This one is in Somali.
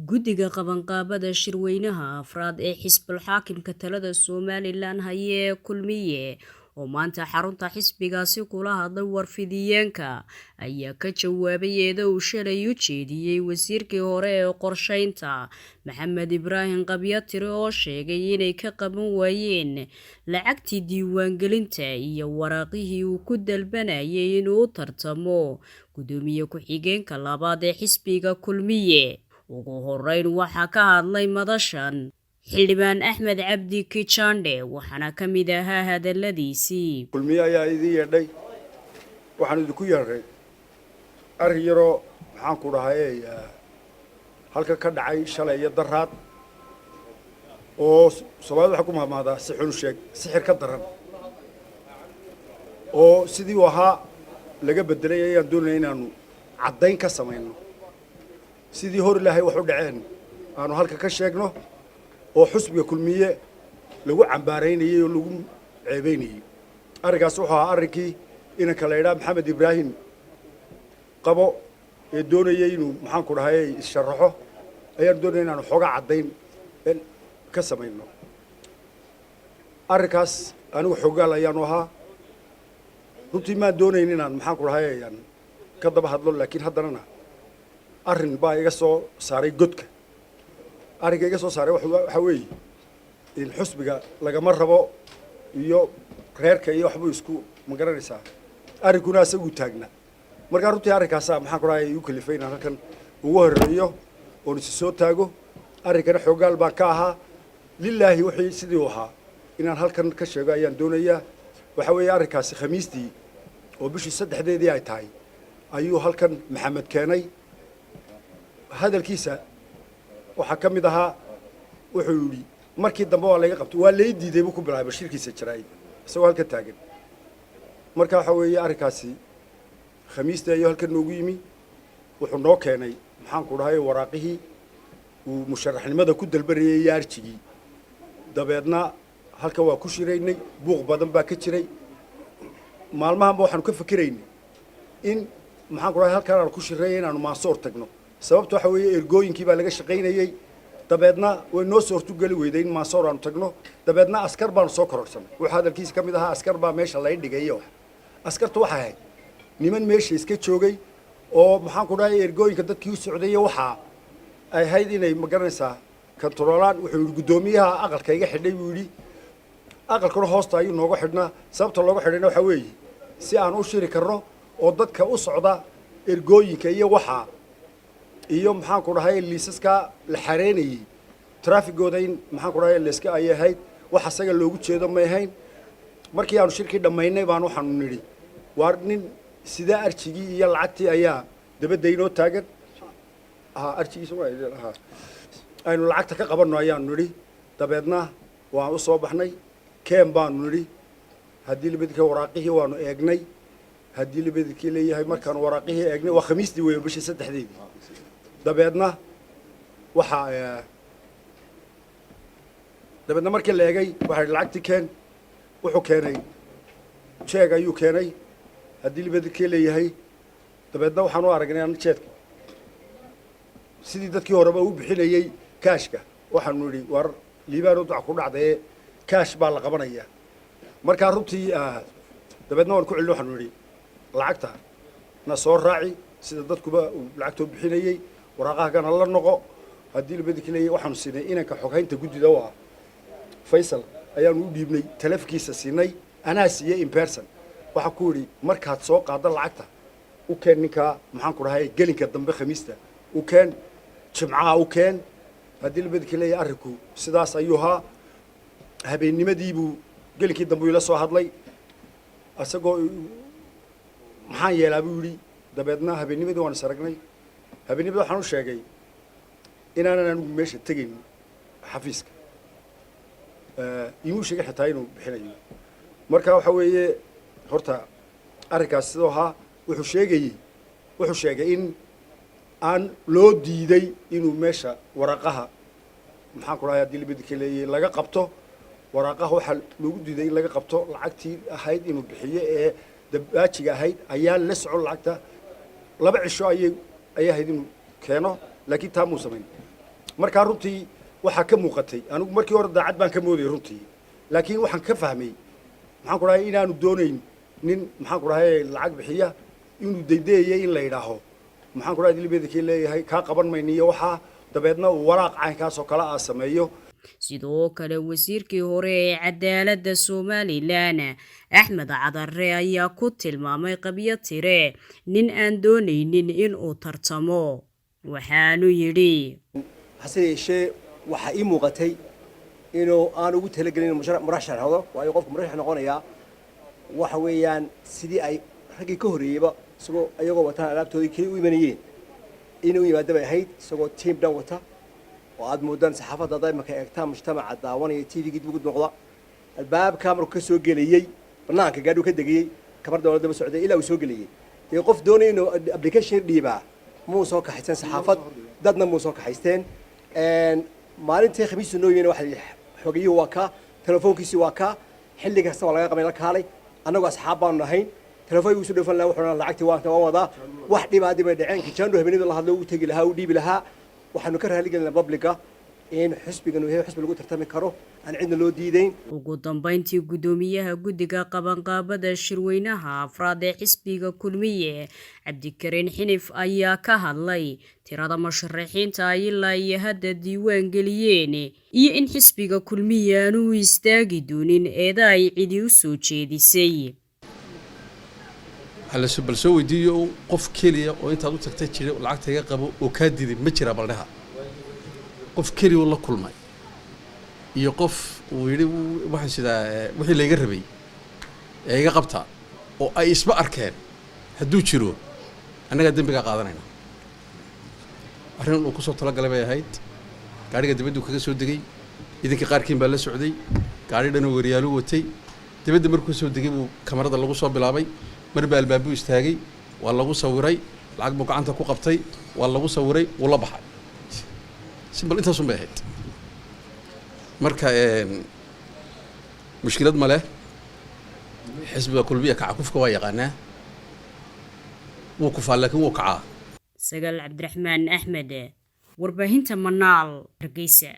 Guddiga qabanqaabada shirweynaha afraad ee xisbul xaakimka talada Somalilan haya ee kulmiye oo maanta xarunta xisbigaasi kula hadlay warfidiyeenka ayaa ka jawaabay eedo uu shalay u jeediyey wasiirkii hore ee qorsheynta Maxamed Ibraahim Qabyatire oo sheegay inay ka qaban waayeen lacagtii diiwaangelinta iyo waraaqihii uu ku dalbanayay inuu u tartamo gudoomiye ku-xigeenka labaad ee xisbiga kulmiye. ugu horeyn waxaa ka hadlay madashan xildhibaan Axmed Cabdi Kichande waxaana ka mid ahaa hadaladiisii. kulmiye ayaa idin yeedhay waxaan idinku yeedhay arrin yaroo maxaan ku dhahay halka ka dhacay shalay iyo daraad oo Soomaalidu waxa ku mahmaadaa si xun sheeg sixir ka daran oo sidii waxa laga bedelay ayaan doonaynaa inaanu caddayn ka samayno sidii hor ilaahay wax u dhaceen aanu halka ka sheegno oo xusbiga kulmiye lagu cambaaraynayay oo lagu ceebeynayay arigaas wuxuu ahaa arrinkii inanka la yidhaha Maxamed Ibraahim qabo ee doonayay inuu maxaan ku dhahay sharaxo ayaan doonaynaa inaanu xogaa caddayn ka samayno arrinkaas anigu xogaal ayaanu ahaa runtii maan doonayn inaan maxaan ku dhahay ka daba hadlo laakiin haddana arrin baa iga soo saaray godka ariga iga soo saaray waxa weeye in xusbiga lagama rabo iyo reerka iyo waxba isku ma garanaysaa arrinkuna asagu taagna marka runtii arrinkaas maxaan ku dhahay u kalifay inaan halkan ugu horeeyo oo is soo taago arrinkana xogaal baa ka ahaa lillaahi wixii sidii u ahaa inaan halkan ka sheego ayaan doonayaa waxa weeye arrinkaasi khamiistii oo bishii 3 ay tahay ayuu halkan maxamed keenay hadalkiisa waxa ka mid ahaa wuxuu yiri markii dambe waa laga qabtay waa lay diiday buu ku bilaabay shirkiisa jiraay isagoo halka taagan marka waxa weeye arrinkaasi khamiista ayuu halkan noogu yimi wuxuu noo keenay maxaan ku dhahay waraaqihii uu musharaxnimada ku dalbanayay yaarjigii dabeedna halka waa ku shiraynay buuq badan baa ka jiray maalmahanba waxaanu ka fikiraynay in maxaan ku dhahay halkan aan ku shirayay inaanu maasoor tagno sababtu waxa weeye ergooyinkii baa laga shaqaynayay dabeedna way noo soo hortugali weyday in maasoor aanu tagno dabeedna askar baanu soo kororsanay waxa hadalkiisa ka mid ahaa askar baa meesha la dhigay askartu waxa ahayd niman meesha iska joogay oo maxaan ku dhahay ergooyinka dadkii u socday waxa ay ahayd inay ma garanaysaa kantaroolaan wuxuu yiri gudoomiyaha aqalka iga xidhay buu yiri aqalkuna hoosta ayuu nooga xidhnaa sababta looga xidhayna waxa weeye si aan u shiri karno oo dadka u socda ergooyinka iyo waxa iyo maxaan ku dhahay liisaska la xareynayay traafigooda in maxaan ku dhahay liiska ay ahayd wax asaga loogu jeedo ma ahayn markii aanu shirkii dhameynay baan waxaan nidhi waar nin sida arjigii iyo lacagtii ayaa dabadda inoo taagan arjigiisa waa idin aynu lacagta ka qabanno ayaan nidhi dabeedna waan u soo baxnay keen baanu nidhi haddii labadii waraaqihii waanu eegnay haddii labadii leeyahay markaan waraaqihii eegnay waa khamiistii weeye bishii 3 dabeedna waxa dabeedna markii la eegay waxa lacagtii keen wuxuu keenay jeeg ayuu keenay haddii labadii leeyahay dabeedna waxaan u aragnay aan jeedka sidii dadkii horeba u bixinayay kaashka waxaanu nidhi war liibaan u ku dhacday kaash baa la qabanaya marka runtii dabeedna waan ku celin waxaanu nidhi lacagta na soo raaci sida dadkuba lacagtoo bixinayay waraaqaha kana la noqo haddii labadii leeyahay waxaanu siinay inanka xoghaynta guddida waa Faisal ayaanu u dhiibnay telefonkiisa siinay anaa siiyay in person waxa ku yiri markaad soo qaado lacagta u keen ninka maxaan ku dhahay gelinka dambe khamiista u keen jimcaha u keen haddii labadii leeyahay arrinku sidaas ayuu ahaa habeennimadii buu gelinkii dambe ila soo hadlay asagoo maxaan yeelaa buu yiri dabeedna habeennimadii waan saragnay habeenimada waxaan u sheegay inaanan anigu meesha tegin xafiiska inuu sheegay xitaa inuu bixinayo marka waxa weeye horta arrinkaas sidoo ahaa wuxuu sheegay in aan loo diiday inuu meesha waraaqaha maxaan ku dhahay haddii labadii leeyahay laga qabto waraaqaha waxa lagu diiday in laga qabto lacagtii ahayd inuu bixiyo ee dabaajiga ahayd ayaa la socon lacagta laba cisho ayay ahayd inuu keeno laakiin taa muu samayn markaa runtii waxaa ka muuqatay anigu markii hore daacad baan ka moodayay runtii laakiin waxaan ka fahmay maxaan ku dhahay inaanu doonayn nin maxaan ku dhahay lacag bixiya inuu daydeeyay in la yidhaaho maxaan ku dhahay dilibeedkii leeyahay kaa qaban mayniyo waxaa dabeedna uu waraaq caynkaas oo kale ah sameeyo sidoo kale wasiirkii hore ee cadaaladda Somaliland Axmed Cadare ayaa ku tilmaamay qabyo tire nin aan doonaynin in uu tartamo waxaanu yiri hase yeeshee waxa ii muuqatay inuu aan ugu talagelin murashax noqdo waayo qofku murashax noqonaya waxa weeyaan sidii ay raggii ka horeeyayba isagoo ayagoo wataan alaabtoodii kii u imanayeen inuu yimaado bay ahayd isagoo team dhan wata oo aad moodaan saxaafadda daymanka eegtaan mujtamaca daawanaya TV-gii dib ugu noqda albaabka markuu ka soo gelayay banaanka gaadhu ka degayay kabar dawladda socday ilaa uu soo gelayay ee qof doonay inuu application dhiibaa muu soo kaxaysan saxaafad dadna muu soo kaxaysteen maalintii khamiistii noo yimid waxa xogiyuhu waa ka telefoonkiisii waa ka xilli kasta waa laga qabay la kaalay annagoo asxaab baanu nahayn telefoonkiisu soo dhafan lahaa wuxuu lacagtii waan wadaa wax dhibaadi bay dhaceen kijaando habeenida la hadlo uu tagi lahaa uu dhiibi lahaa waxaanu ka raali gelinaa publica in xisbigan uu yahay xisbi lagu tartami karo aan cidna loo diideyn ugu dambeyntii gudoomiyaha guddiga qabanqaabada shirweynaha afraad ee xisbiga kulmiye Cabdikariin Xinif ayaa ka hadlay tirada musharaxiinta ay ilaa iyo hadda diiwaan geliyeen iyo in xisbiga kulmiye aanu istaagi doonin eeda ay cidi u soo jeedisay hal soo weydiiyo qof kaliya oo intaad u tagtay jiray lacagta iga qabo oo ka diiday ma jira baldhaha qof kaliya la kulmay iyo qof uu yiri waxa sida wixii la iga rabay ee iga qabta oo ay isba arkeen haduu jiro annaga dambiga qaadanayna arrin uu ku soo tala galay bay ahayd gaariga dibadda kaga soo degay idinka qaarkiin baa la socday gaari dhan oo wariyaalu watay dibadda markuu soo degay uu kamarada lagu soo bilaabay marba albaabu istaagay waa lagu sawiray lacag buu gacanta ku qabtay waa lagu sawiray wuu la baxay simple intaas un bay ahayd marka mushkilad ma leh xisbiga kulmiye kacafka waa yaqaanaa wuu ku faal laakiin wuu kacaa Sagal Cabdiraxmaan Axmed warbaahinta Manaal Hargeysa.